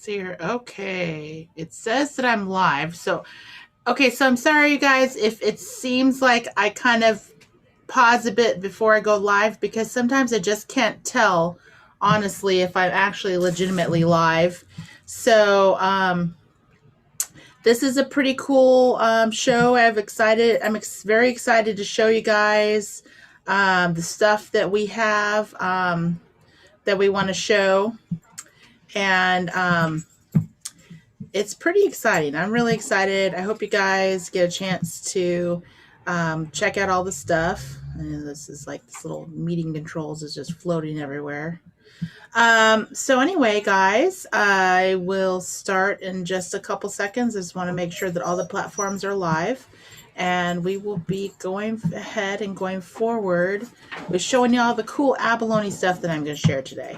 see here. Okay. It says that I'm live. So I'm sorry, you guys, if it seems like I kind of pause a bit before I go live because sometimes I just can't tell, honestly, if I'm actually legitimately live. So, this is a pretty cool show. I'm very excited to show you guys the stuff that we have that we want to show. And it's pretty exciting. I'm really excited. I hope you guys get a chance to check out all the stuff. And this is like this little meeting controls is just floating everywhere. So anyway, guys, I will start in just a couple seconds. I just want to make sure that all the platforms are live. And we will be going ahead and going forward with showing you all the cool abalone stuff that I'm going to share today.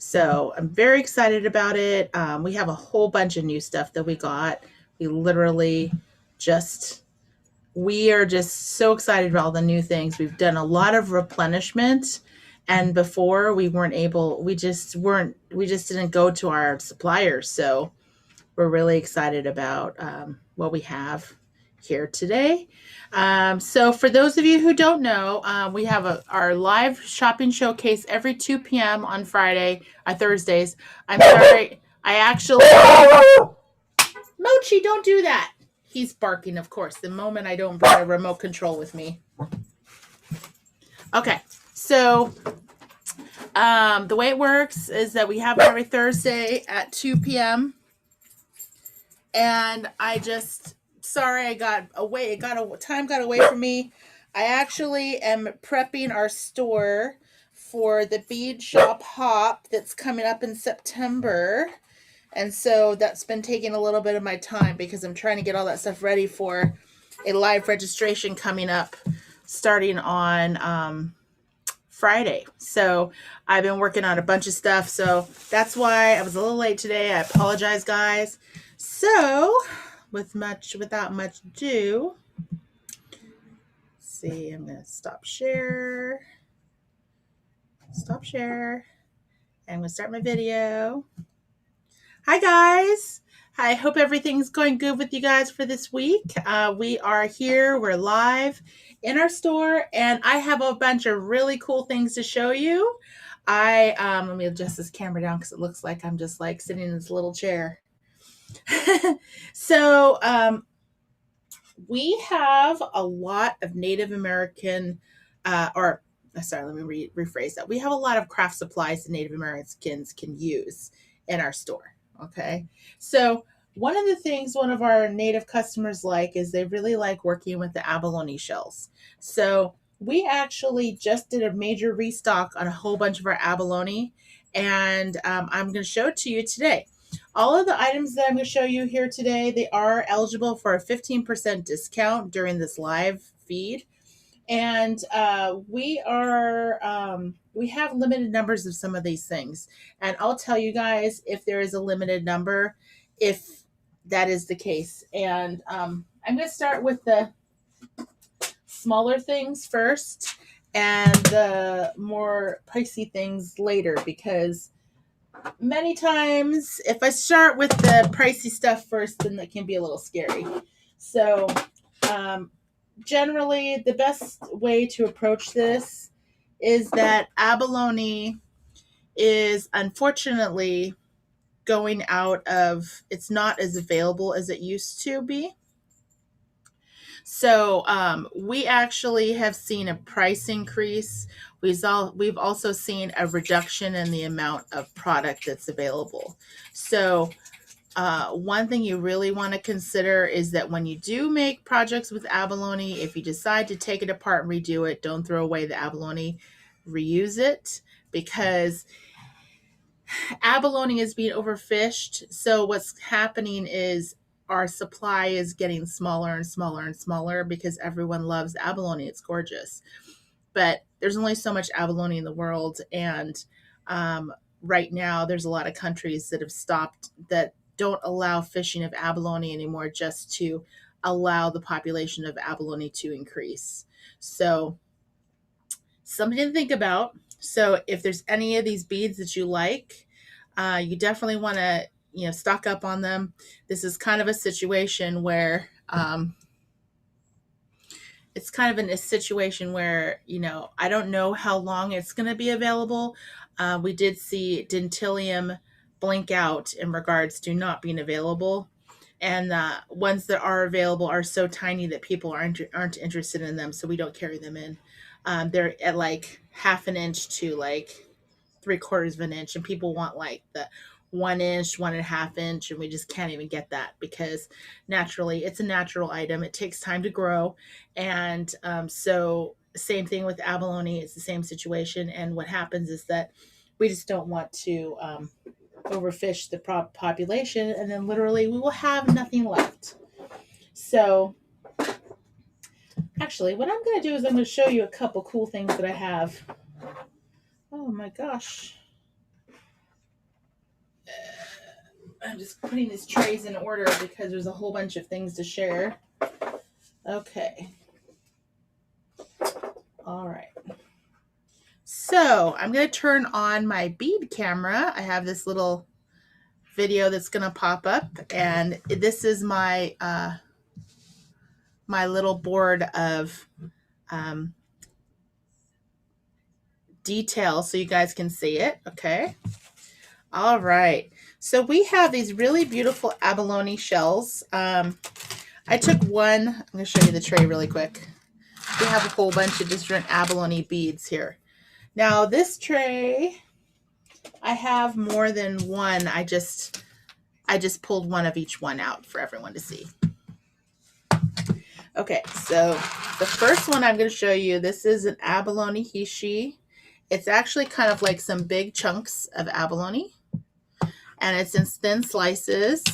So I'm very excited about it. We have a whole bunch of new stuff that we got. We literally just, we are just so excited about all the new things. We've done a lot of replenishment. And before we just didn't go to our suppliers. So we're really excited about what we have here today. So for those of you who don't know, we have our live shopping showcase every 2 p.m. on Thursdays. I'm sorry. I actually, Mochi, don't do that. He's barking, of course, the moment I don't bring a remote control with me. Okay, so the way it works is that we have it every Thursday at 2 p.m. And I got away. Time got away from me. I actually am prepping our store for the bead shop hop that's coming up in September. And so that's been taking a little bit of my time because I'm trying to get all that stuff ready for a live registration coming up starting on Friday. So I've been working on a bunch of stuff. So that's why I was a little late today. I apologize, guys. So without much ado, see, I'm going to stop share. And I'm going to start my video. Hi, guys. I hope everything's going good with you guys for this week. We are here. We're live in our store, and I have a bunch of really cool things to show you. Let me adjust this camera down because it looks like I'm just like sitting in this little chair. So we have a lot of Native American, let me rephrase that. We have a lot of craft supplies that Native Americans can use in our store. Okay. So one of the things one of our Native customers like is they really like working with the abalone shells. So we actually just did a major restock on a whole bunch of our abalone, and I'm going to show it to you today. All of the items that I'm going to show you here today, they are eligible for a 15% discount during this live feed. And we have limited numbers of some of these things. And I'll tell you guys if there is a limited number, if that is the case. And I'm going to start with the smaller things first and the more pricey things later, because many times if I start with the pricey stuff first, then that can be a little scary. So generally the best way to approach this is that abalone is unfortunately going out of, it's not as available as it used to be. So we actually have seen a price increase. We've also seen a reduction in the amount of product that's available. So one thing you really want to consider is that when you do make projects with abalone, if you decide to take it apart and redo it, don't throw away the abalone, reuse it, because abalone is being overfished. So what's happening is our supply is getting smaller and smaller and smaller because everyone loves abalone. It's gorgeous. But there's only so much abalone in the world. And right now, there's a lot of countries that have stopped, that don't allow fishing of abalone anymore, just to allow the population of abalone to increase. So something to think about. So if there's any of these beads that you like, you definitely want to stock up on them. This is kind of a situation where it's kind of in a situation where, I don't know how long it's going to be available. We did see Dentalium blink out in regards to not being available. And the ones that are available are so tiny that people aren't interested in them, so we don't carry them in. They're at like half an inch to like 3/4 of an inch, and people want like the 1 inch, 1.5 inch, and we just can't even get that because naturally it's a natural item. It takes time to grow, and so same thing with abalone. It's the same situation, and what happens is that we just don't want to overfish the population, and then literally we will have nothing left. So actually, what I'm going to do is I'm going to show you a couple cool things that I have. Oh my gosh. I'm just putting these trays in order because there's a whole bunch of things to share. Okay. All right. So I'm going to turn on my bead camera. I have this little video that's going to pop up, and this is my my little board of detail so you guys can see it. Okay. All right. So we have these really beautiful abalone shells. I took one. I'm going to show you the tray really quick. We have a whole bunch of different abalone beads here. Now this tray, I have more than one. I just pulled one of each one out for everyone to see. Okay, so the first one I'm going to show you, this is an abalone hishi. It's actually kind of like some big chunks of abalone, and it's in thin slices.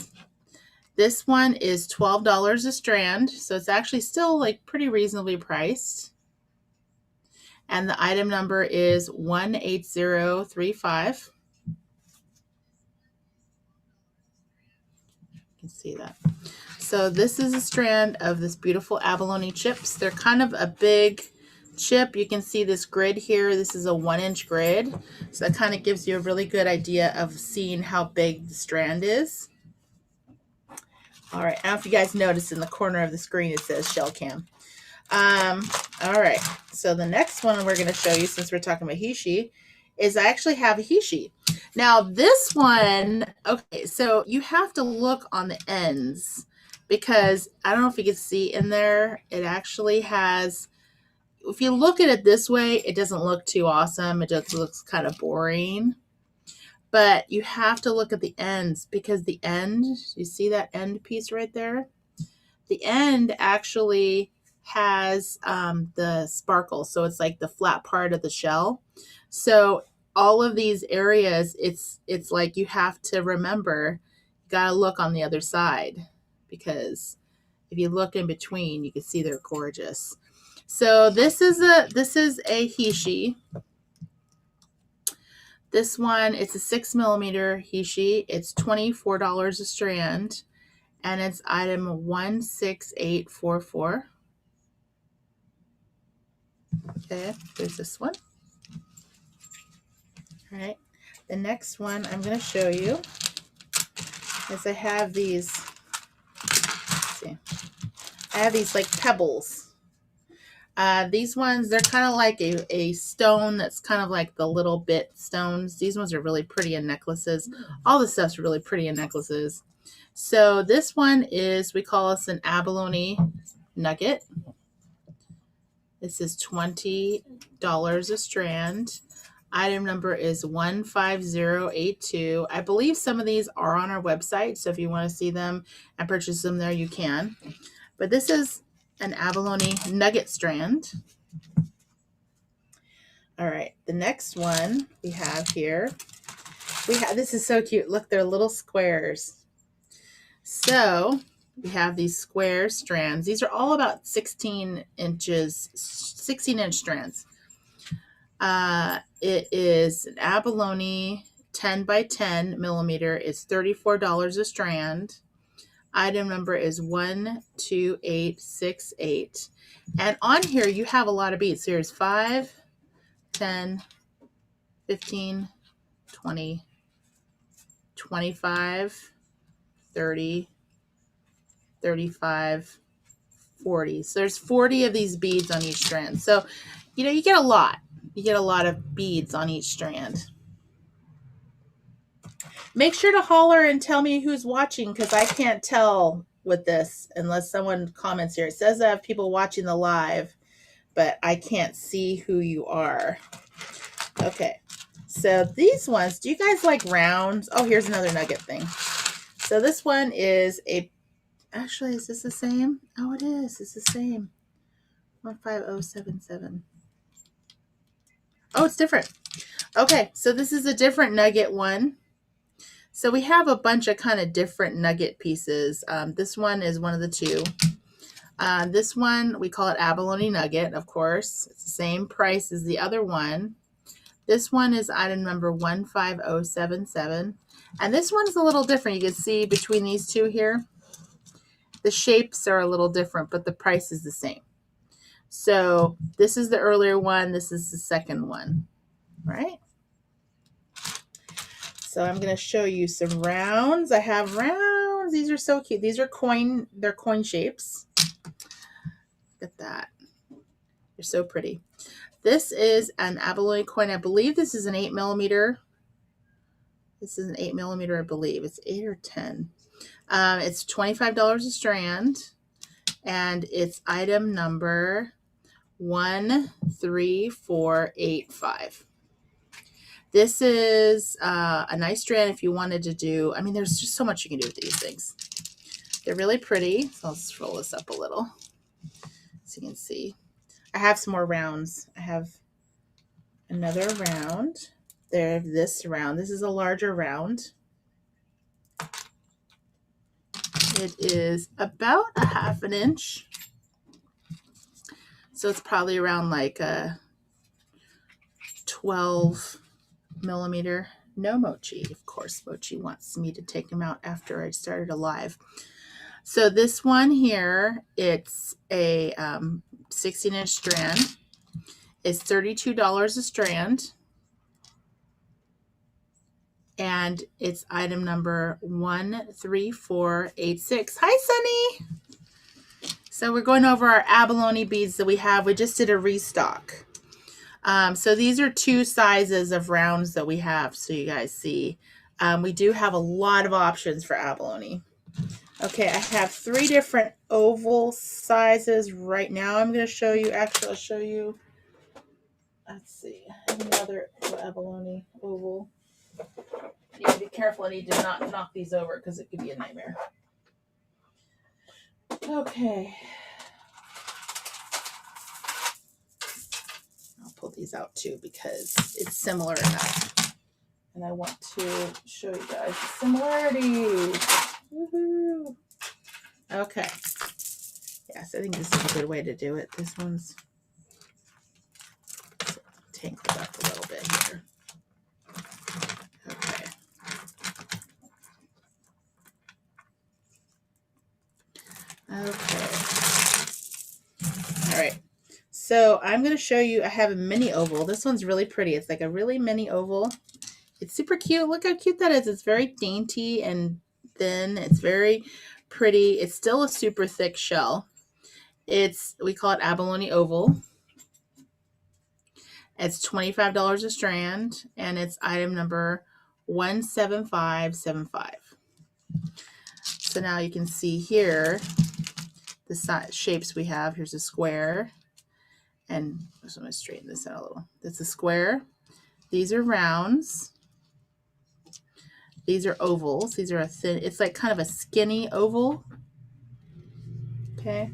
This one is $12 a strand, so it's actually still like pretty reasonably priced. And the item number is 18035. You can see that. So this is a strand of this beautiful abalone chips. They're kind of a big chip. You can see this grid here. This is a 1-inch grid. So that kind of gives you a really good idea of seeing how big the strand is. All right, I don't know if you guys noticed in the corner of the screen it says shell cam. All right, so the next one we're going to show you, since we're talking about hishi, is I actually have a hishi. Now this one, okay, so you have to look on the ends because I don't know if you can see in there, it actually has, if you look at it this way, it doesn't look too awesome. It just looks kind of boring. But you have to look at the ends because the end, you see that end piece right there? The end actually has the sparkle. So it's like the flat part of the shell. So all of these areas, it's like you have to remember, you got to look on the other side because if you look in between, you can see they're gorgeous. So this is a hishi. This one, it's a 6mm hishi. It's $24 a strand, and it's item 16844. Okay, there's this one. All right, the next one I'm going to show you is I have these. Let's see, I have these like pebbles. These ones, they're kind of like a stone that's kind of like the little bit stones. These ones are really pretty in necklaces. All this stuff's really pretty in necklaces. So this one is, we call this an abalone nugget. This is $20 a strand. Item number is 15082. I believe some of these are on our website, so if you want to see them and purchase them there, you can. But this is an abalone nugget strand. All right, the next one we have here, this is so cute. Look, they're little squares. So we have these square strands. These are all about 16-inch strands. It is an abalone 10 by 10 millimeter. It's $34 a strand. Item number is 12868. And on here, you have a lot of beads. Here's 5, 10, 15, 20, 25, 30, 35, 40. So there's 40 of these beads on each strand. So, you get a lot. You get a lot of beads on each strand. Make sure to holler and tell me who's watching, because I can't tell with this unless someone comments here. It says I have people watching the live, but I can't see who you are. Okay. So these ones, do you guys like rounds? Oh, here's another nugget thing. So this one is actually, is this the same? Oh, it is. It's the same. 15077. Oh, it's different. Okay, so this is a different nugget one. So we have a bunch of kind of different nugget pieces. This one is one of the two. This one, we call it abalone nugget, of course. It's the same price as the other one. This one is item number 15077. And this one's a little different. You can see between these two here, the shapes are a little different, but the price is the same. So this is the earlier one. This is the second one, right? So I'm going to show you some rounds. I have rounds. These are so cute. These are they're coin shapes. Look at that. They're so pretty. This is an abalone coin. I believe this is an 8mm. This is an 8mm, I believe. It's 8 or 10. It's $25 a strand, and it's item number 13485. This is a nice strand if you wanted to do, I mean, there's just so much you can do with these things. They're really pretty. So I'll just roll this up a little so you can see. I have some more rounds. I have another round. There, this round. This is a larger round. It is about a 1/2 inch. So it's probably around like a 12mm. No Mochi. Of course, Mochi wants me to take him out after I started a live. So this one here, it's a 16-inch strand. It's $32 a strand. And it's item number 13486. Hi, Sunny. So we're going over our abalone beads that we have. We just did a restock. So these are two sizes of rounds that we have, so you guys see. We do have a lot of options for abalone. Okay, I have 3 different oval sizes right now. I'm going to show you. Actually, I'll show you. Let's see. Another abalone oval. You need to be careful. I need to not knock these over because it could be a nightmare. Okay. I'll pull these out too because it's similar enough. And I want to show you guys the similarities. Woohoo! Okay. Yes, I think this is a good way to do it. This one's tangled up a little bit here. Okay. Okay. All right. So I'm going to show you, I have a mini oval. This one's really pretty. It's like a really mini oval. It's super cute. Look how cute that is. It's very dainty and thin. It's very pretty. It's still a super thick shell. We call it abalone oval. It's $25 a strand, and it's item number 17575. So now you can see here the shapes we have. Here's a square, and I'm going to straighten this out a little. That's a square. These are rounds. These are ovals. These are a thin, it's like kind of a skinny oval. Okay.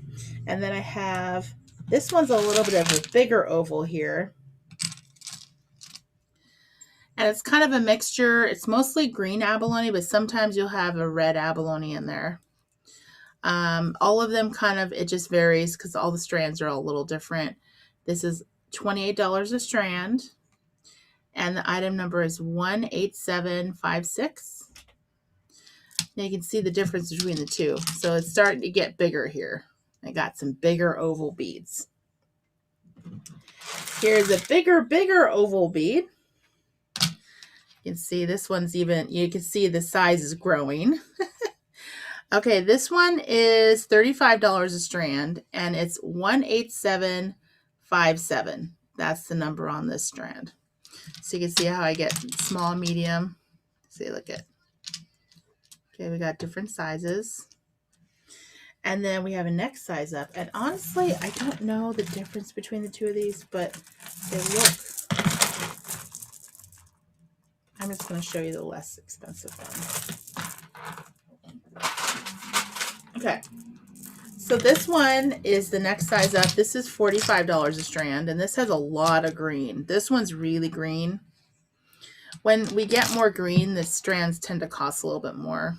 And then I have, this one's a little bit of a bigger oval here. And it's kind of a mixture. It's mostly green abalone, but sometimes you'll have a red abalone in there. All of them kind of, it just varies because all the strands are a little different. This is $28 a strand. And the item number is 18756. Now you can see the difference between the two. So it's starting to get bigger here. I got some bigger oval beads. Here's a bigger oval bead. You can see this one's even, you can see the size is growing. Okay, this one is $35 a strand, and it's 18757. That's the number on this strand. So you can see how I get small, medium. See, look at. Okay, we got different sizes. And then we have a next size up. And honestly, I don't know the difference between the two of these, but they look. I'm just going to show you the less expensive one. Okay. So this one is the next size up. This is $45 a strand, and this has a lot of green. This one's really green. When we get more green, the strands tend to cost a little bit more.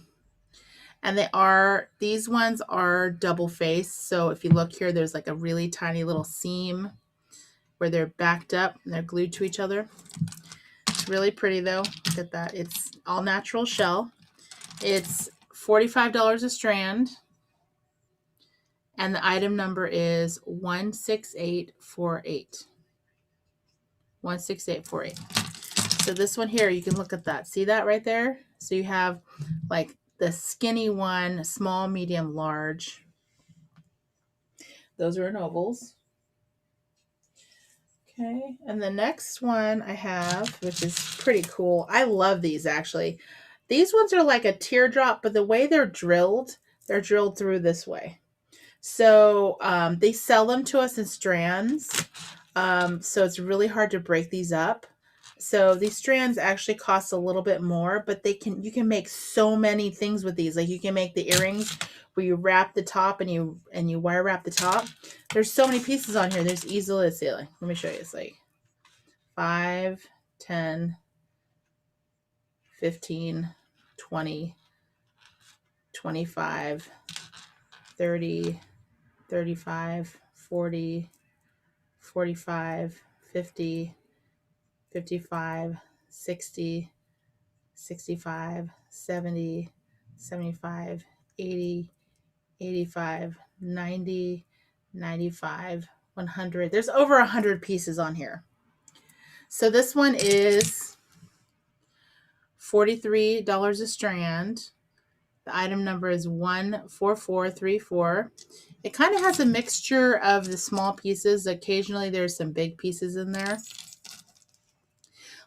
And these ones are double faced. So if you look here, there's like a really tiny little seam where they're backed up and they're glued to each other. It's really pretty though. Look at that. It's all natural shell. It's $45 a strand. And the item number is 16848. 16848. So this one here, you can look at that. See that right there? So you have like the skinny one, small, medium, large. Those are in ovals. Okay, and the next one I have, which is pretty cool. I love these actually. These ones are like a teardrop, but the way they're drilled through this way. So they sell them to us in strands. So it's really hard to break these up. So these strands actually cost a little bit more, but you can make so many things with these. Like you can make the earrings where you wrap the top and you wire wrap the top. There's so many pieces on here. There's easily, let's see, let me show you. It's like 5, 10, 15, 20, 25, 30, 35, 40, 45, 50, 55, 60, 65, 70, 75, 80, 85, 90, 95, 100. There's over 100 pieces on here. So this one is $43 a strand. The item number is 14434. It kind of has a mixture of the small pieces. Occasionally there's some big pieces in there.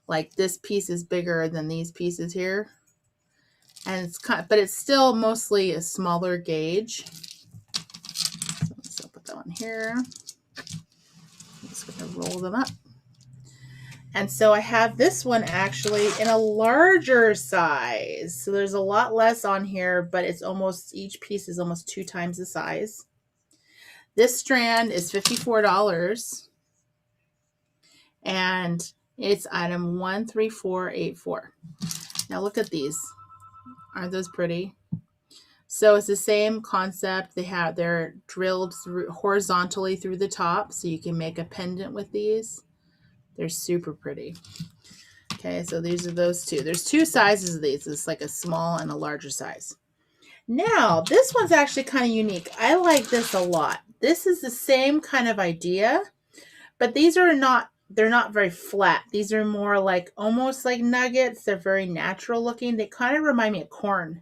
Like this piece is bigger than these pieces here. And but it's still mostly a smaller gauge. So put that one here. I'm just going to roll them up. And so I have this one actually in a larger size. So there's a lot less on here, but each piece is almost 2 times the size. This strand is $54. And it's item 13484. Now look at these. Aren't those pretty? So it's the same concept. They're drilled horizontally through the top, so you can make a pendant with these. They're super pretty. Okay, so these are those two. There's 2 sizes of these. It's like a small and a larger size. Now, this one's actually kind of unique. I like this a lot. This is the same kind of idea, but they're not very flat. These are more like almost like nuggets. They're very natural looking. They kind of remind me of corn.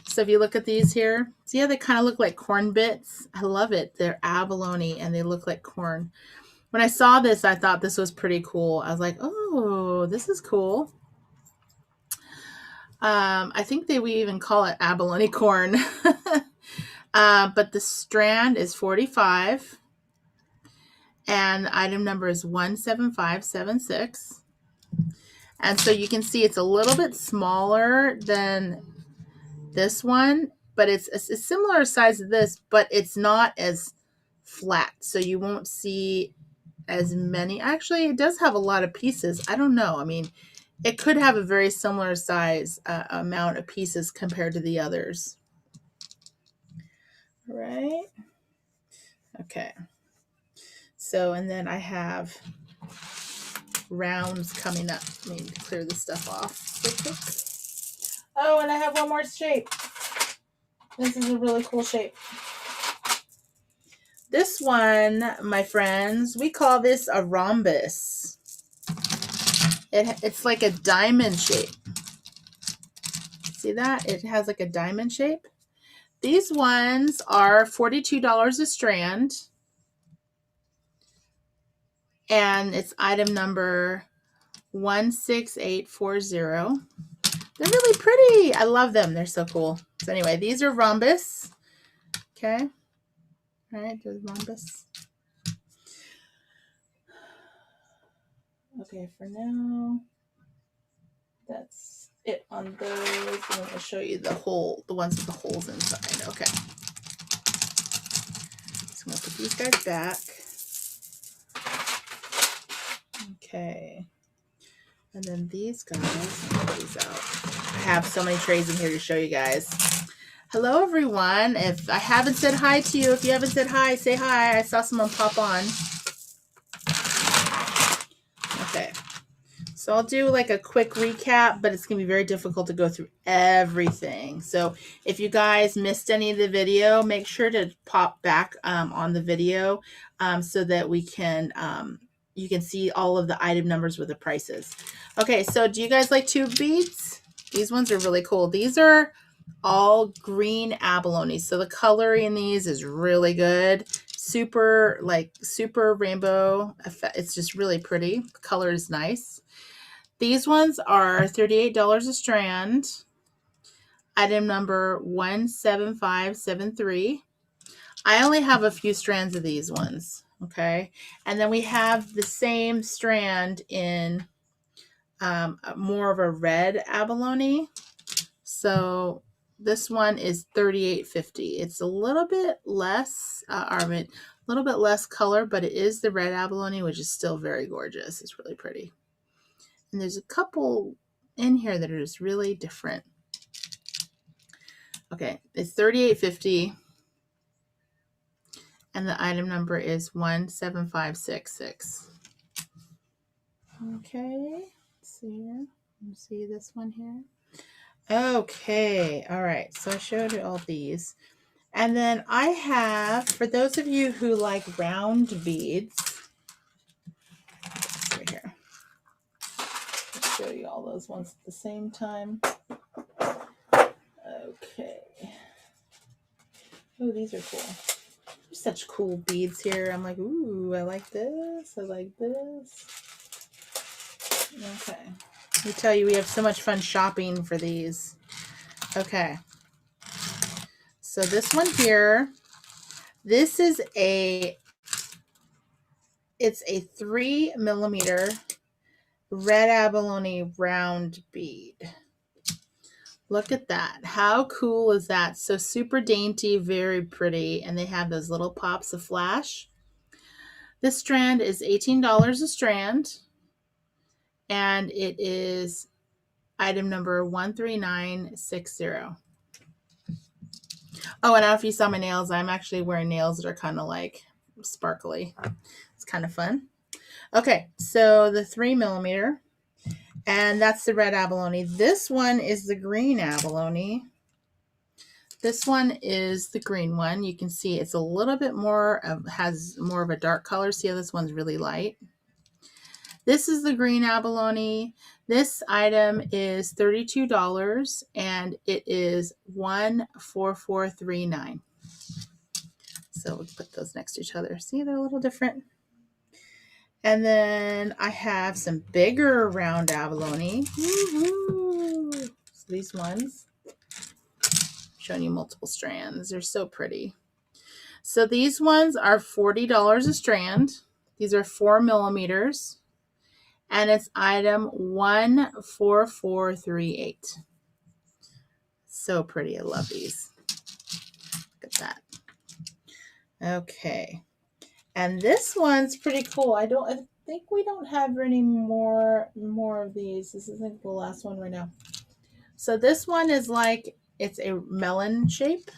So if you look at these here, see how they kind of look like corn bits? I love it. They're abalone and they look like corn. When I saw this, I thought this was pretty cool. I was like, oh, this is cool. I think we even call it abalone corn. But the strand is 45. And the item number is 17576. And so you can see it's a little bit smaller than this one, but it's a similar size to this, but it's not as flat. So you won't see as many. Actually, it does have a lot of pieces. I don't know. I mean, it could have a very similar size amount of pieces compared to the others. All right. Okay. So, and then I have rounds coming up. Let me clear this stuff off real quick. Oh, and I have one more shape. This is a really cool shape. This one, my friends, we call this a rhombus. It's like a diamond shape. See that? It has like a diamond shape. These ones are $42 a strand. And it's item number 16840. They're really pretty. I love them. They're so cool. So anyway, these are rhombus. Okay. All right, there's rhombus. Okay, for now, that's it on those. And I'll show you the ones with the holes inside. Okay. So I'm gonna put these guys back. Okay. And then these guys, I'll put these out. I have so many trays in here to show you guys. Hello, everyone. If I haven't said hi to you, if you haven't said hi, say hi. I saw someone pop on. Okay. So I'll do like a quick recap, but it's going to be very difficult to go through everything. So if you guys missed any of the video, make sure to pop back on the video so that we can you can see all of the item numbers with the prices. Okay, so do you guys like tube beads? These ones are really cool. These are all green abalone. So the color in these is really good. Super rainbow effect. It's just really pretty. The color is nice. These ones are $38 a strand. Item number 17573. I only have a few strands of these ones. Okay. And then we have the same strand in more of a red abalone. So this one is $38.50. It's a little bit less, a little bit less color, but it is the red abalone, which is still very gorgeous. It's really pretty. And there's a couple in here that are just really different. Okay, it's $38.50. And the item number is 17566. Okay, let's see here. You see this one here? Okay, all right. So I showed you all these. And then I have, for those of you who like round beads, right here. I'll show you all those ones at the same time. Okay. Oh, these are cool. There's such cool beads here. I'm like, ooh, I like this. I like this. Okay. Let me tell you, we have so much fun shopping for these. Okay. So this one here, this is it's a 3 millimeter red abalone round bead. Look at that. How cool is that? So super dainty, very pretty. And they have those little pops of flash. This strand is $18 a strand. And it is item number 13960. Oh, and I don't know if you saw my nails. I'm actually wearing nails that are kind of like sparkly. It's kind of fun. Okay, so the 3 millimeter. And that's the red abalone. This one is the green abalone. This one is the green one. You can see it's a little bit more has more of a dark color. See how this one's really light? This is the green abalone. This item is $32 and it is 14439. So we'll put those next to each other. See, they're a little different. And then I have some bigger round abalone. Woo-hoo. So these ones, I'm showing you multiple strands. They're so pretty. So these ones are $40 a strand. These are 4 millimeters. And it's item 14438. So pretty. I love these. Look at that. Okay. And this one's pretty cool. I think we don't have any more of these. This is like the last one right now. So this one is like, it's a melon shape.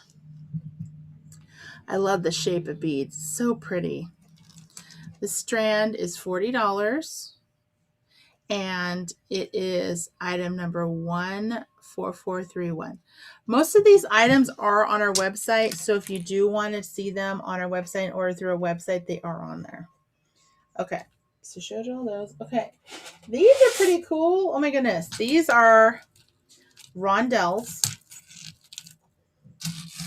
I love the shape of beads. So pretty. The strand is $40. And it is item number 14431. Most of these items are on our website. So if you do want to see them on our website and order through our website, they are on there. Okay. So showed you all those. Okay. These are pretty cool. Oh my goodness. These are rondelles.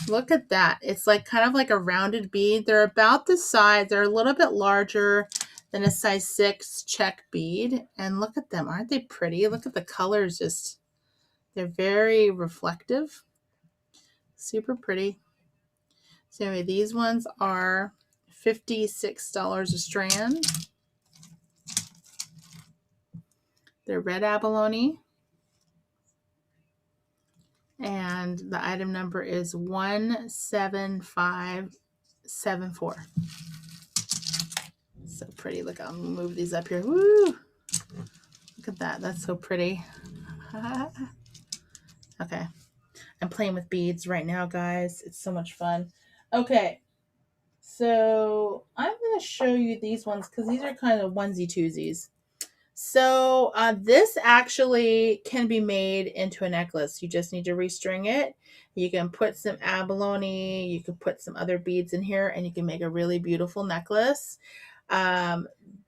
Look at that. It's like kind of like a rounded bead. They're about the size. They're a little bit larger than a size 6 check bead. And look at them. Aren't they pretty? Look at the colors. Just, they're very reflective. Super pretty. So anyway, these ones are $56 a strand. They're red abalone. And the item number is 17574. So pretty. Look, I'll move these up here. Woo! Look at that. That's so pretty. Okay. I'm playing with beads right now, guys. It's so much fun. Okay. So I'm going to show you these ones because these are kind of onesie twosies. So this actually can be made into a necklace. You just need to restring it. You can put some abalone. You can put some other beads in here and you can make a really beautiful necklace.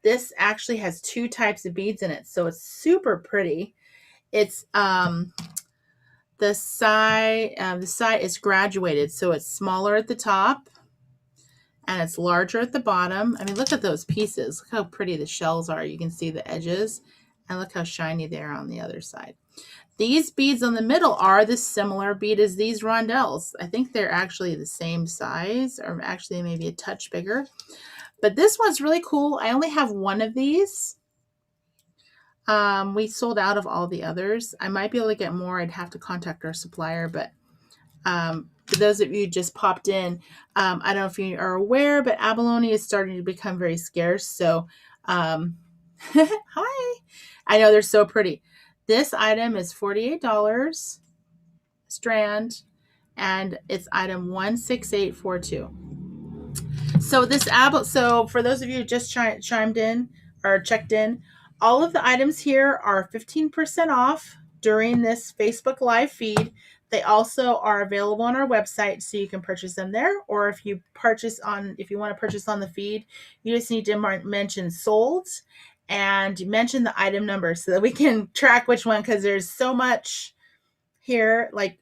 This actually has 2 types of beads in it. So it's super pretty. It's the side is graduated. So it's smaller at the top and it's larger at the bottom. I mean, look at those pieces. Look how pretty the shells are. You can see the edges and look how shiny they are on the other side. These beads on the middle are the similar bead as these rondelles. I think they're actually the same size or actually maybe a touch bigger. But this one's really cool. I only have one of these. We sold out of all the others. I might be able to get more. I'd have to contact our supplier, but for those of you who just popped in, I don't know if you are aware, but abalone is starting to become very scarce. So, hi, I know they're so pretty. This item is $48 strand, and it's item 16842. So so for those of you who just chimed in or checked in, all of the items here are 15% off during this Facebook live feed. They also are available on our website, so you can purchase them there. Or if you want to purchase on the feed, you just need to mention sold and mention the item number so that we can track which one, because there's so much here. Like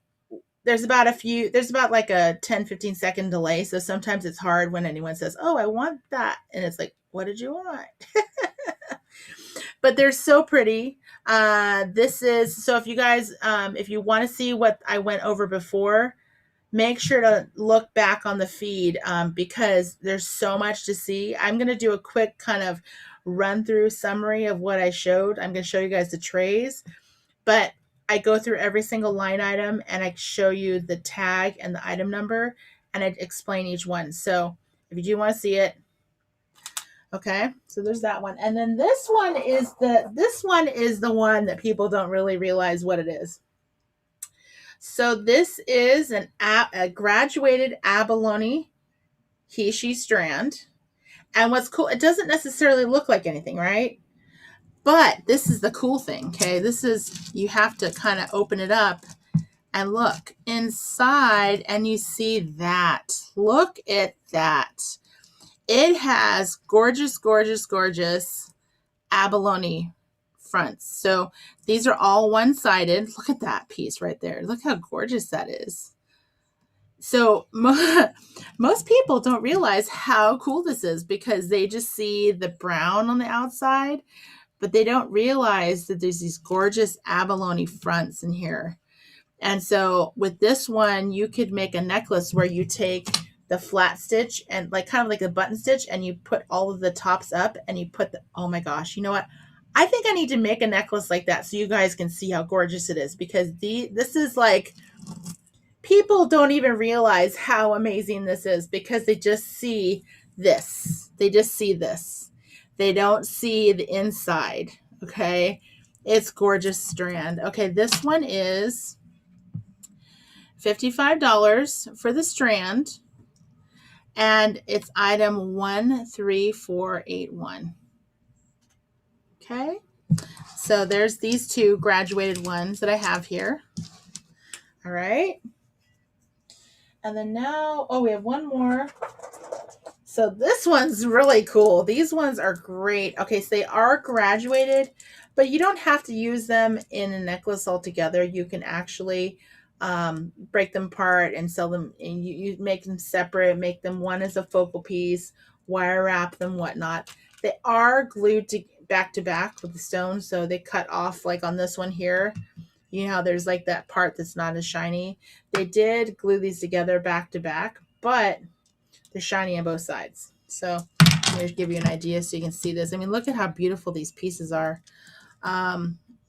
there's about like a 10-15 second delay. So sometimes it's hard when anyone says, "Oh, I want that." And it's like, what did you want? But they're so pretty. So if you guys, if you want to see what I went over before, make sure to look back on the feed because there's so much to see. I'm going to do a quick kind of run through summary of what I showed. I'm going to show you guys the trays, but I go through every single line item and I show you the tag and the item number and I explain each one. So if you do want to see it, okay, so there's that one. And then this one is the one that people don't really realize what it is. So this is a graduated abalone he/she strand. And what's cool, it doesn't necessarily look like anything, right? But this is the cool thing, okay? You have to kind of open it up and look inside and you see that. Look at that. It has gorgeous, gorgeous, gorgeous abalone fronts. So these are all one-sided. Look at that piece right there. Look how gorgeous that is. So most people don't realize how cool this is because they just see the brown on the outside, but they don't realize that there's these gorgeous abalone fronts in here. And so with this one, you could make a necklace where you take the flat stitch and like kind of like a button stitch and you put all of the tops up and you put oh my gosh, you know what? I think I need to make a necklace like that so you guys can see how gorgeous it is because this is like, people don't even realize how amazing this is because they just see this. They just see this. They don't see the inside. Okay. It's gorgeous strand. Okay. This one is $55 for the strand. And it's item 13481. Okay. So there's these 2 graduated ones that I have here. All right. And then now, we have one more. So this one's really cool. These ones are great. Okay, so they are graduated, but you don't have to use them in a necklace altogether. You can actually break them apart and sell them, and you make them separate, make them one as a focal piece, wire wrap them, whatnot. They are glued to back with the stone, so they cut off, like on this one here. You know how there's like that part that's not as shiny? They did glue these together back to back, but they're shiny on both sides. So let me give you an idea so you can see this. I mean, look at how beautiful these pieces are.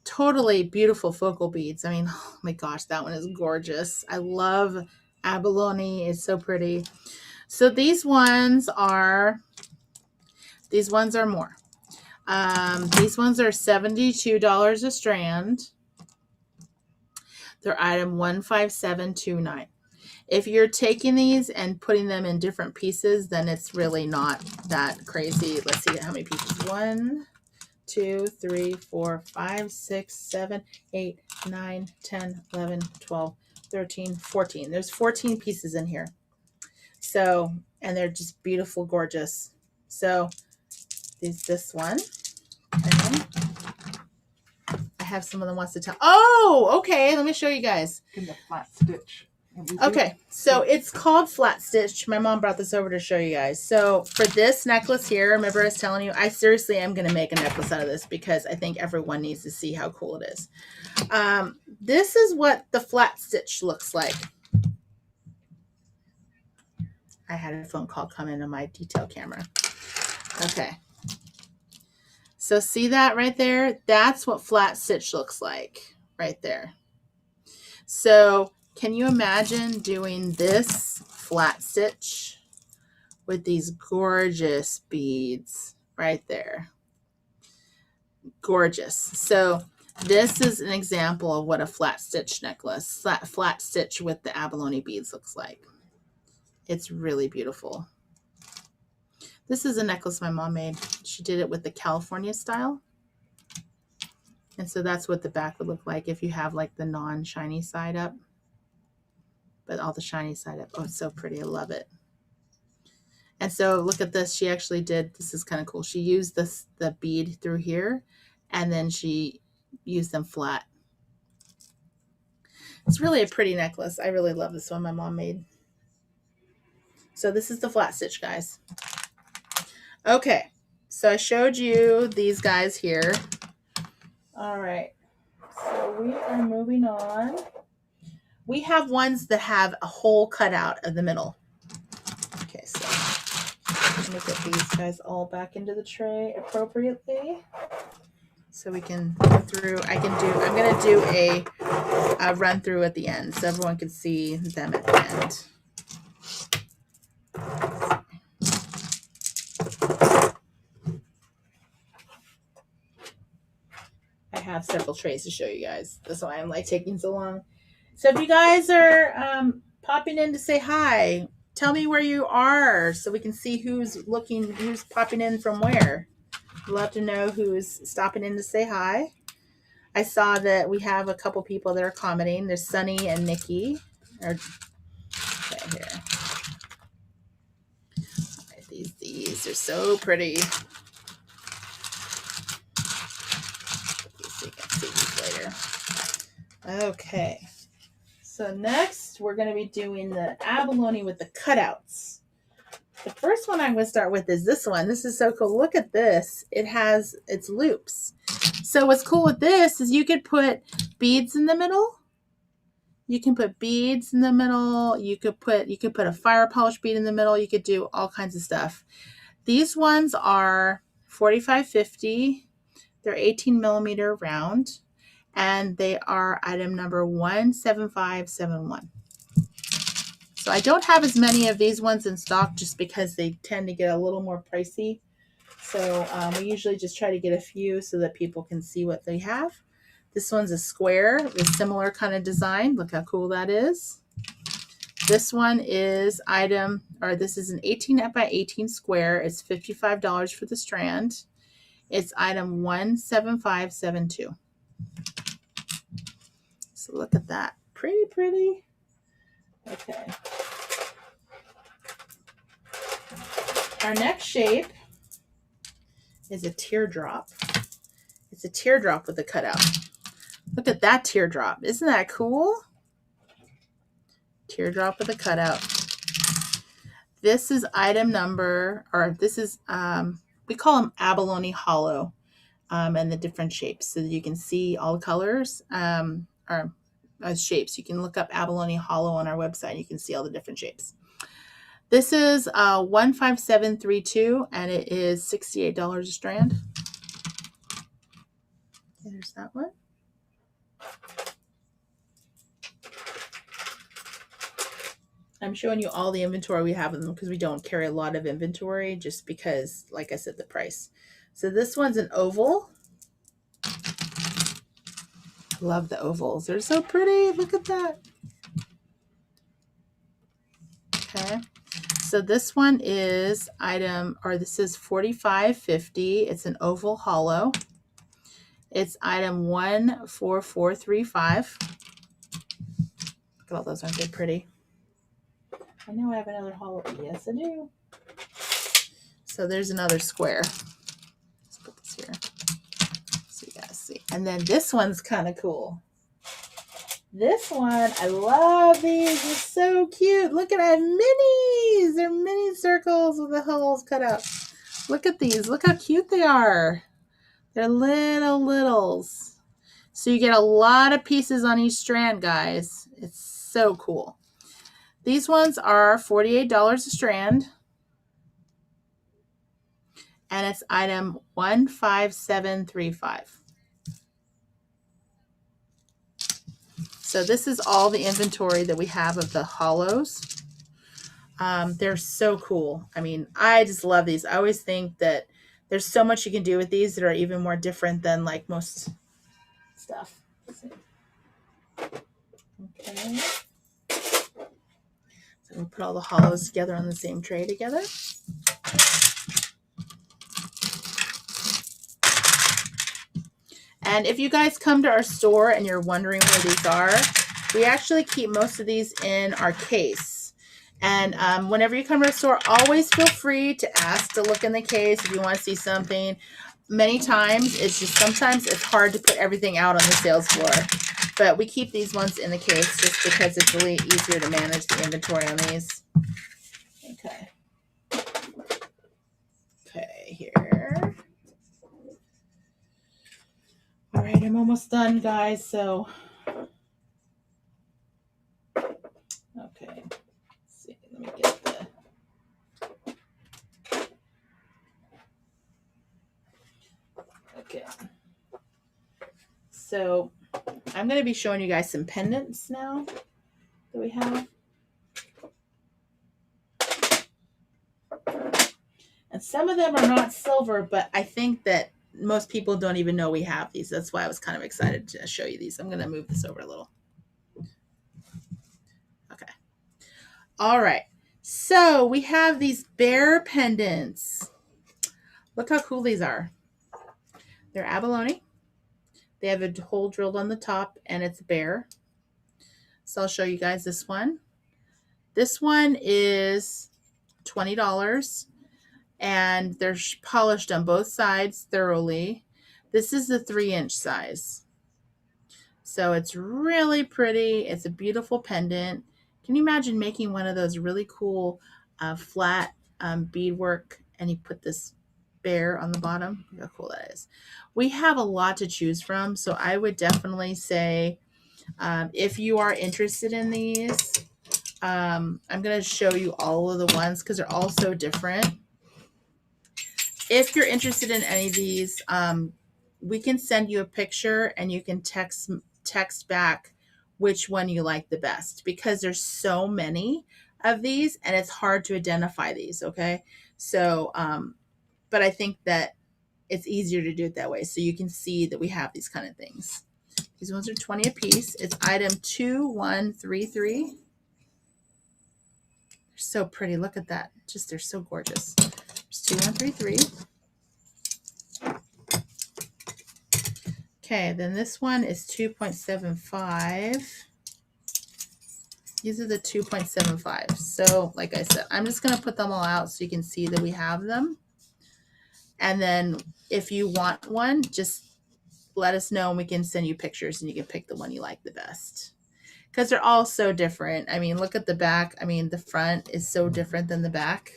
Totally beautiful focal beads. I mean, oh my gosh, that one is gorgeous. I love abalone. It's so pretty. So these ones are more. These ones are $72 a strand. They're item 15729. If you're taking these and putting them in different pieces, then it's really not that crazy. Let's see how many pieces. 1, 2, 3, 4, 5, 6, 7, 8, 9, 10, 11, 12, 13, 14. There's 14 pieces in here. So, and they're just beautiful, gorgeous. So, this one. And I have someone that wants to tell. Oh, okay. Let me show you guys. In the flat stitch. Okay, so it's called flat stitch. My mom brought this over to show you guys. So for this necklace here, remember I was telling you, I seriously am going to make a necklace out of this because I think everyone needs to see how cool it is. This is what the flat stitch looks like. I had a phone call come into my detail camera. Okay. So see that right there? That's what flat stitch looks like right there. So can you imagine doing this flat stitch with these gorgeous beads right there? Gorgeous. So this is an example of what a flat stitch necklace, flat stitch with the abalone beads looks like. It's really beautiful. This is a necklace my mom made. She did it with the California style. And so that's what the back would look like if you have like the non-shiny side up. But all the shiny side up. Oh, it's so pretty. I love it. And so look at this. She actually did, this is kind of cool. She used the bead through here, and then she used them flat. It's really a pretty necklace. I really love this one my mom made. So this is the flat stitch, guys. Okay. So I showed you these guys here. All right. So we are moving on. We have ones that have a hole cut out of the middle. Okay, so let me get these guys all back into the tray appropriately so we can go through. I'm going to do a run through at the end so everyone can see them at the end. I have several trays to show you guys. That's why I'm like taking so long. So if you guys are popping in to say hi, tell me where you are so we can see who's popping in from where. Love to know who's stopping in to say hi. I saw that we have a couple people that are commenting. There's Sunny and Nikki. Okay, here. Right, these are so pretty. So you can see these later. Okay. So next, we're going to be doing the abalone with the cutouts. The first one I'm going to start with is this one. This is so cool. Look at this. It has its loops. So what's cool with this is you could put beads in the middle. You can put beads in the middle. You could put a fire polish bead in the middle. You could do all kinds of stuff. These ones are $45.50. They're 18 millimeter round. And they are item number 17571. So I don't have as many of these ones in stock just because they tend to get a little more pricey. So we usually just try to get a few so that people can see what they have. This one's a square with similar kind of design. Look how cool that is. This one is this is an 18 by 18 square. It's $55 for the strand. It's item 17572. So look at that. Pretty, pretty. Okay. Our next shape is a teardrop. It's a teardrop with a cutout. Look at that teardrop. Isn't that cool? Teardrop with a cutout. This is item number, or this is, we call them abalone hollow, and the different shapes so that you can see all the colors, or shapes. You can look up abalone hollow on our website. You can see all the different shapes. This is 15732 and it is $68 a strand. Okay, there's that one. I'm showing you all the inventory we have in them because we don't carry a lot of inventory just because, like I said, the price. So this one's an oval. Love the ovals. They're so pretty. Look at that. Okay. So this one is this is $45.50. It's an oval hollow. It's item 14435. Look at all those, aren't they pretty? I know I have another hollow. Yes, I do. So there's another square. Let's put this here so you guys see. And then this one's kind of cool. This one, I love these. They're so cute. Look at that, minis. They're mini circles with the holes cut out. Look at these. Look how cute they are. They're little littles. So you get a lot of pieces on each strand, guys. It's so cool. These ones are $48 a strand. And it's item 15735. So this is all the inventory that we have of the hollows. They're so cool. I mean, I just love these. I always think that there's so much you can do with these that are even more different than like most stuff. Okay. So we'll put all the hollows together on the same tray together. And if you guys come to our store and you're wondering where these are, we actually keep most of these in our case. And whenever you come to our store, always feel free to ask to look in the case if you want to see something. Many times, it's just sometimes it's hard to put everything out on the sales floor. But we keep these ones in the case just because it's really easier to manage the inventory on these. Okay. Okay, here. All right, I'm almost done, guys. So, okay. Let's see. Let me get the. Okay. So, I'm going to be showing you guys some pendants now that we have. And some of them are not silver, but I think that most people don't even know we have these. That's why I was kind of excited to show you these. I'm going to move this over a little. Okay. All right. So we have these bear pendants. Look how cool these are. They're abalone. They have a hole drilled on the top and it's a bear. So I'll show you guys this one. This one is $20 and they're polished on both sides thoroughly. This is the 3-inch size. So it's really pretty. It's a beautiful pendant. Can you imagine making one of those really cool flat beadwork and you put this bear on the bottom? Look how cool that is. We have a lot to choose from. So I would definitely say if you are interested in these, I'm going to show you all of the ones because they're all so different. If you're interested in any of these, we can send you a picture and you can text back which one you like the best because there's so many of these and it's hard to identify these. Okay. So, but I think that it's easier to do it that way. So you can see that we have these kind of things. These ones are 20 a piece. It's item 2133. They're so pretty. Look at that. Just, they're so gorgeous. There's 2133. Okay, then this one is 2.75. These are the 2.75. So, like I said, I'm just going to put them all out so you can see that we have them. And then if you want one, just let us know and we can send you pictures and you can pick the one you like the best. because they're all so different. I mean, look at the back. I mean, the front is so different than the back.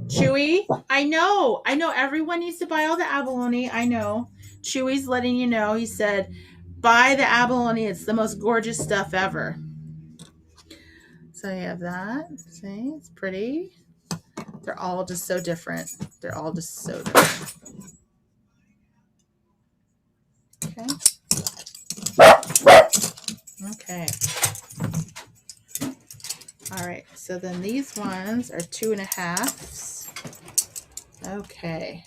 Chewy, I know. Everyone needs to buy all the abalone. I know. Chewy's letting you know. He said, buy the abalone. It's the most gorgeous stuff ever. So you have that. See, it's pretty. They're all just so different. They're all just so different. Okay. Okay. All right. So then these ones are 2.5s. Okay.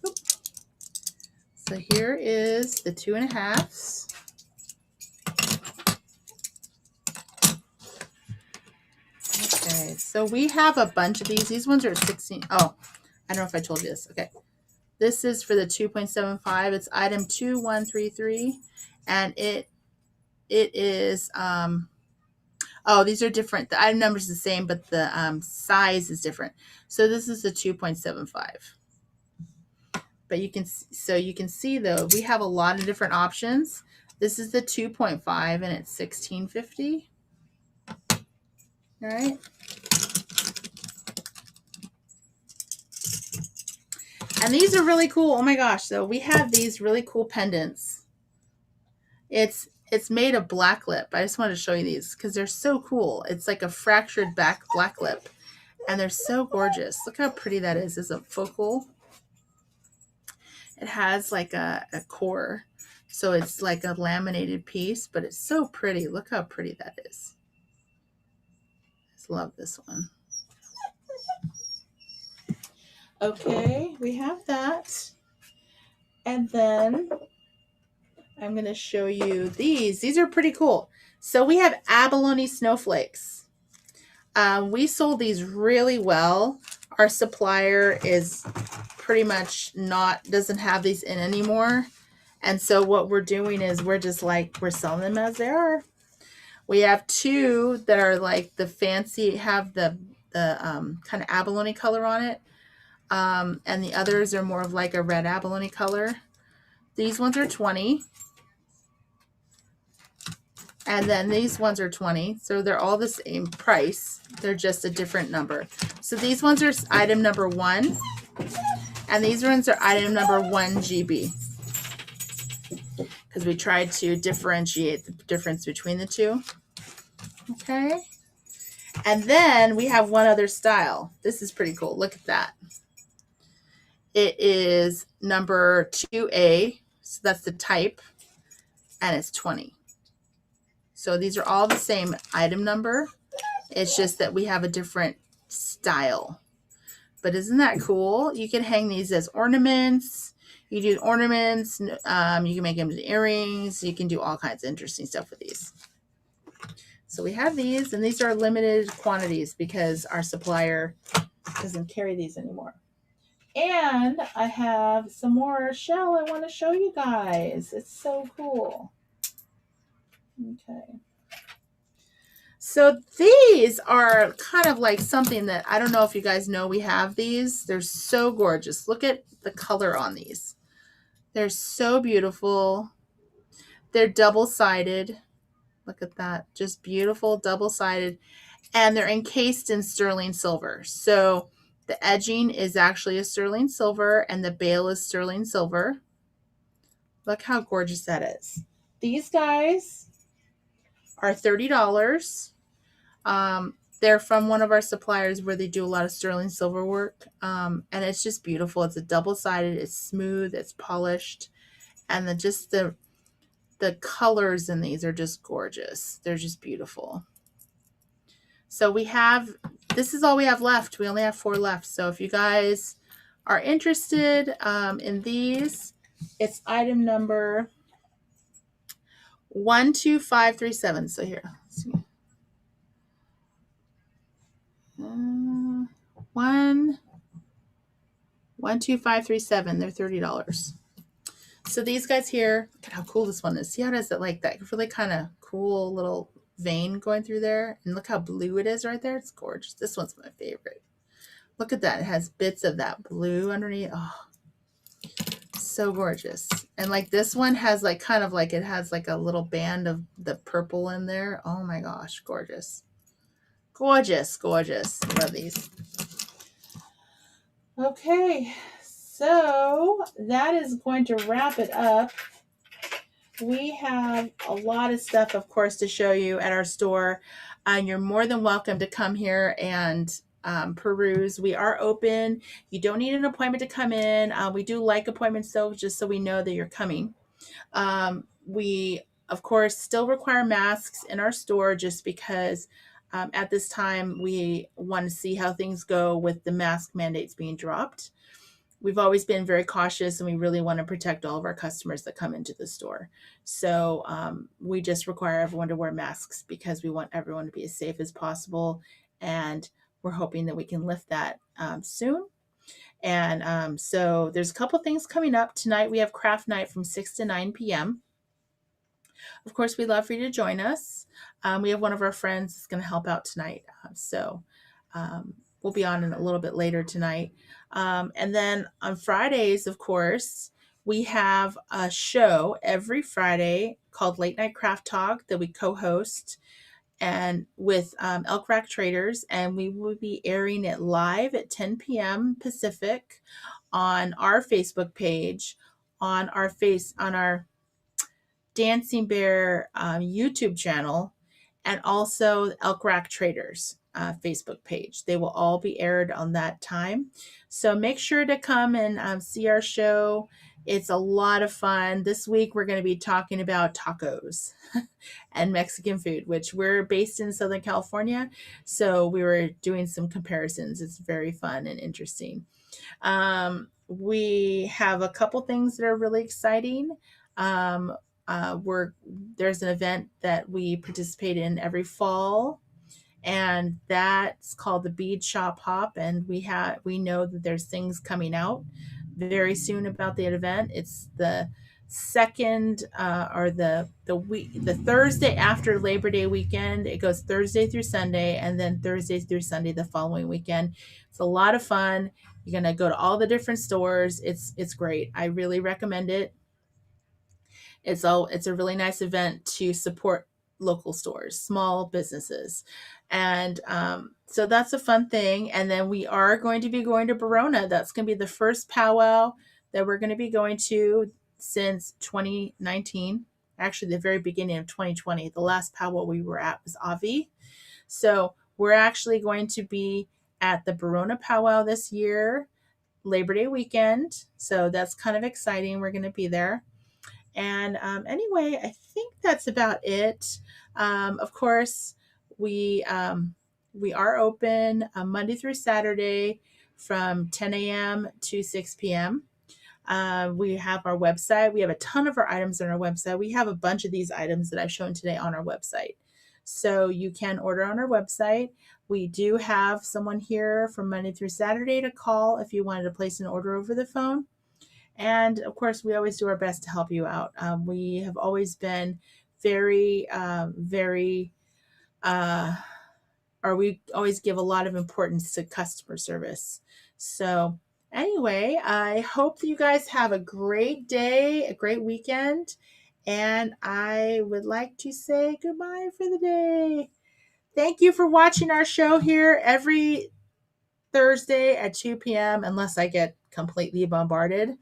Oop. So here is the 2.5s. Okay. So we have a bunch of these. These ones are 16. Oh, I don't know if I told you this. Okay. This is for the 2.75. It's item 2133. And it is, oh, these are different. The item number is the same, but the size is different. So this is the 2.75. But you can see though, we have a lot of different options. This is the 2.5 and it's $16.50. All right. And these are really cool. Oh my gosh. So we have these really cool pendants. It's made of black lip. I just wanted to show you these because they're so cool. It's like a fractured back black lip. And they're so gorgeous. Look how pretty that is. It's a focal. It has like a core. So it's like a laminated piece, but it's so pretty. Look how pretty that is. I just love this one. Okay, we have that. And then I'm going to show you these. These are pretty cool. So we have abalone snowflakes. We sold these really well. Our supplier is pretty much doesn't have these in anymore. And so what we're doing is we're selling them as they are. We have 2 that are like the fancy, have the kind of abalone color on it. And the others are more of like a red abalone color. These ones are 20. And then these ones are 20. So they're all the same price. They're just a different number. So these ones are item number 1. And these ones are item number 1 GB. Because we tried to differentiate the difference between the 2. Okay. And then we have one other style. This is pretty cool. Look at that. It is number 2A. So that's the type. And it's 20. So these are all the same item number. It's just that we have a different style. But isn't that cool? You can hang these as ornaments. You do ornaments. You can make them into earrings. You can do all kinds of interesting stuff with these. So we have these, and these are limited quantities because our supplier doesn't carry these anymore. And I have some more shell I want to show you guys. It's so cool. Okay. So these are kind of like something that I don't know if you guys know we have these. They're so gorgeous. Look at the color on these. They're so beautiful. They're double-sided. Look at that. Just beautiful, double-sided. And they're encased in sterling silver. So the edging is actually a sterling silver and the bail is sterling silver. Look how gorgeous that is. These guys are $30. They're from one of our suppliers where they do a lot of sterling silver work. And it's just beautiful. It's a double-sided, it's smooth, it's polished. And the colors in these are just gorgeous. They're just beautiful. So this is all we have left. We only have 4 left. So if you guys are interested in these, it's item number 12537. So here, let's see. 12537. They're $30. So these guys here, look at how cool this one is. See how it has that like that really kind of cool little vein going through there, and look how blue it is right there. It's gorgeous. This one's my favorite. Look at that. It has bits of that blue underneath. Oh, So gorgeous. And like this one has like kind of like it has like a little band of the purple in there. Oh my gosh, gorgeous. Gorgeous, gorgeous. Love these. Okay, so that is going to wrap it up. We have a lot of stuff, of course, to show you at our store. And you're more than welcome to come here and peruse. We are open. You don't need an appointment to come in. We do like appointments, though, just so we know that you're coming. We, of course, still require masks in our store just because at this time we want to see how things go with the mask mandates being dropped. We've always been very cautious and we really want to protect all of our customers that come into the store. So we just require everyone to wear masks because we want everyone to be as safe as possible. And we're hoping that we can lift that soon. And so there's a couple things coming up. Tonight we have craft night from 6 to 9 p.m. Of course, we'd love for you to join us. We have one of our friends that's going to help out tonight. So we'll be on a little bit later tonight. And then on Fridays, of course, we have a show every Friday called Late Night Craft Talk that we co-host and with Elk Rack Traders, and we will be airing it live at 10 p.m. Pacific on our Facebook page, on our Dancing Bear YouTube channel, and also Elk Rack Traders Facebook page. They will all be aired on that time. So make sure to come and see our show. It's a lot of fun. This week we're going to be talking about tacos and Mexican food, which we're based in Southern California. So we were doing some comparisons. It's very fun and interesting. We have a couple things that are really exciting. There's an event that we participate in every fall, and that's called the Bead Shop Hop, and we know that there's things coming out very soon about that event. It's the second or the Thursday after Labor Day weekend. It goes Thursday through Sunday, and then Thursday through Sunday the following weekend. It's a lot of fun. You're gonna go to all the different stores. It's great. I really recommend it. It's a really nice event to support local stores, small businesses. And so that's a fun thing. And then we are going to be going to Barona. That's going to be the first powwow that we're going to be going to since 2019. Actually, the very beginning of 2020. The last powwow we were at was Avi. So we're actually going to be at the Barona powwow this year, Labor Day weekend. So that's kind of exciting. We're going to be there. And anyway, I think that's about it. Of course, we are open Monday through Saturday from 10 a.m. to 6 p.m. We have our website. We have a ton of our items on our website. We have a bunch of these items that I've shown today on our website. So you can order on our website. We do have someone here from Monday through Saturday to call if you wanted to place an order over the phone. And of course, we always do our best to help you out. We have always been we always give a lot of importance to customer service. So anyway, I hope that you guys have a great day, a great weekend. And I would like to say goodbye for the day. Thank you for watching our show here every Thursday at 2 p.m. unless I get completely bombarded.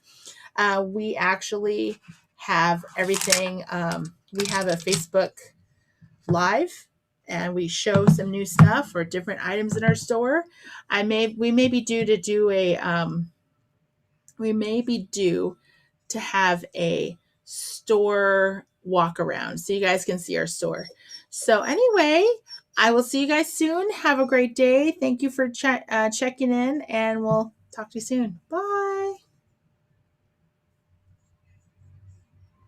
We actually have everything. We have a Facebook Live, and we show some new stuff or different items in our store. We may be due to have a store walk around so you guys can see our store. So anyway, I will see you guys soon. Have a great day. Thank you for checking in, and we'll talk to you soon. Bye.